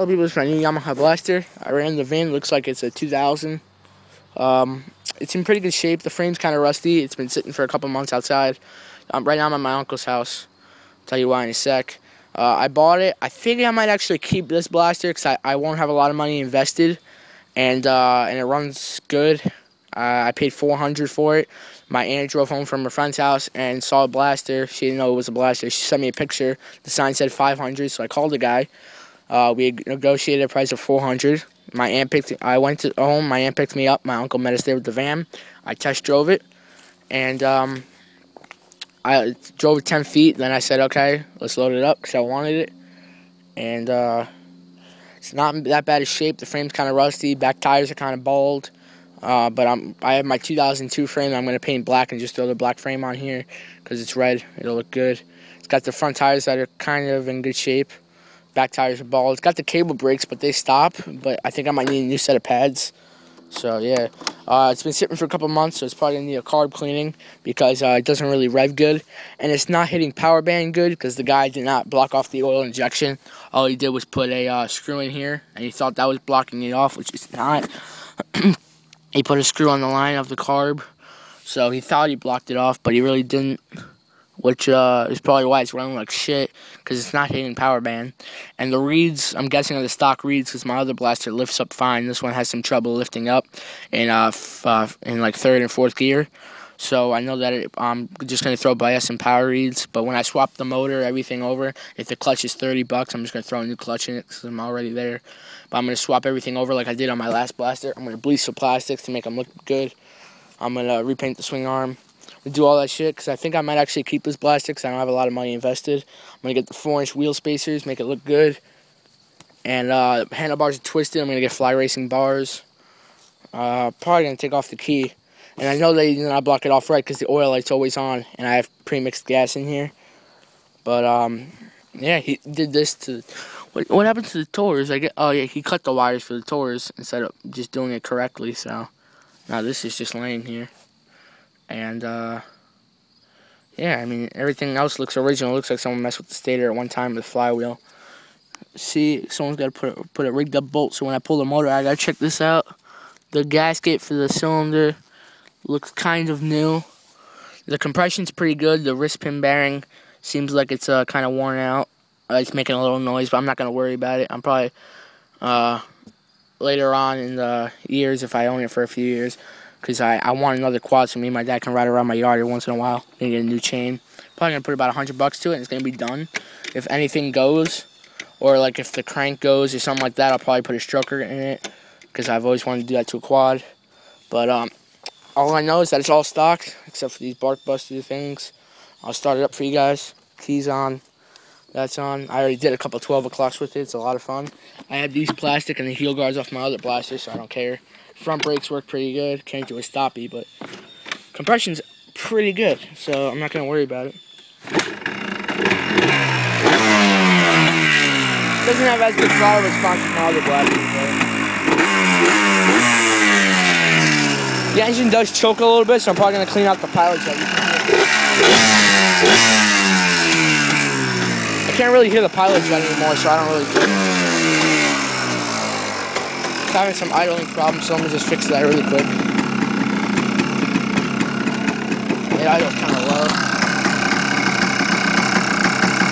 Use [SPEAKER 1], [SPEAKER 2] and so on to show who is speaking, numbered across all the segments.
[SPEAKER 1] Hello people, this is my new Yamaha blaster. I ran the VIN, looks like it's a 2000. It's in pretty good shape. The frame's kind of rusty. It's been sitting for a couple months outside. Right now I'm at my uncle's house. I'll tell you why in a sec. I bought it. I think I might actually keep this blaster because I won't have a lot of money invested. And it runs good. I paid $400 for it. My aunt drove home from her friend's house and saw a blaster. She didn't know it was a blaster. She sent me a picture. The sign said $500, so I called the guy. We negotiated a price of $400. I went to home. My aunt picked me up. My uncle met us there with the van. I test drove it, and I drove it 10 feet. Then I said, "Okay, let's load it up," because I wanted it. And it's not that bad of shape. The frame's kind of rusty. Back tires are kind of bald. But I have my 2002 frame. I'm gonna paint black and just throw the black frame on here because it's red. It'll look good. It's got the front tires that are kind of in good shape. Back tires are bald. It's got the cable brakes, but they stop. But I think I might need a new set of pads. So yeah, it's been sitting for a couple months, so it's probably gonna need a carb cleaning because it doesn't really rev good, and it's not hitting power band good because the guy did not block off the oil injection. All he did was put a screw in here, and he thought that was blocking it off, which is not. He put a screw on the line of the carb, so he thought he blocked it off, but he really didn't, which is probably why it's running like shit, because it's not hitting power band. And the reeds, I'm guessing are the stock reeds, because my other blaster lifts up fine. This one has some trouble lifting up in like third and fourth gear. So I know that I'm just going to throw bias and power reeds, but when I swap the motor, everything over, if the clutch is $30, I'm just going to throw a new clutch in it because I'm already there. But I'm going to swap everything over like I did on my last blaster. I'm going to bleach the plastics to make them look good. I'm going to repaint the swing arm. I'm do all that shit because I think I might actually keep this blaster because I don't have a lot of money invested. I'm going to get the 4-inch wheel spacers, make it look good. And handlebars are twisted. I'm going to get fly racing bars. Probably going to take off the key. And I know they did not block it off right because the oil light's always on, and I have pre-mixed gas in here. But yeah, he did this to. What happened to the Taurus? Oh yeah, he cut the wires for the Taurus instead of just doing it correctly. So now this is just laying here, and yeah, I mean everything else looks original. It looks like someone messed with the stator at one time with the flywheel. See, someone's got to put a rigged up bolt. So when I pull the motor, I gotta check this out. The gasket for the cylinder looks kind of new. The compression's pretty good. The wrist pin bearing seems like it's kind of worn out. It's making a little noise, but I'm not going to worry about it. I'm probably later on in the years, if I own it for a few years, because I want another quad so me and my dad can ride around my yard every once in a while. Gonna get a new chain. Probably going to put about $100 to it, and it's going to be done. If anything goes, or like if the crank goes or something like that, I'll probably put a stroker in it, because I've always wanted to do that to a quad. But all I know is that it's all stock, except for these bark buster things. I'll start it up for you guys. Keys on. That's on. I already did a couple 12 o'clocks with it. It's a lot of fun. I have these plastic and the heel guards off my other blaster, so I don't care. Front brakes work pretty good. Can't do a stoppie, but compression's pretty good, so I'm not going to worry about it. Doesn't have as good throttle response as my other blasters, but the engine does choke a little bit, so I'm probably going to clean out the pilot jet. I can't really hear the pilot jet anymore, so I don't really care. It's having some idling problems, so I'm going to just fix that really quick. The idle's kind of low.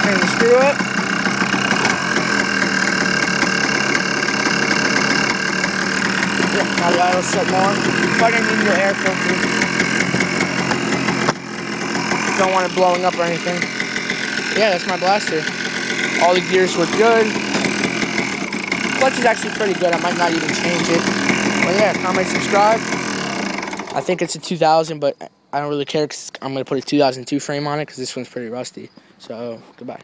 [SPEAKER 1] Turn the screw up. Now the idle's set more. Probably gonna need new air filter. Don't want it blowing up or anything. Yeah, that's my blaster. All the gears look good. Clutch is actually pretty good. I might not even change it. But yeah, comment, subscribe. I think it's a 2000, but I don't really care because I'm gonna put a 2002 frame on it because this one's pretty rusty. So goodbye.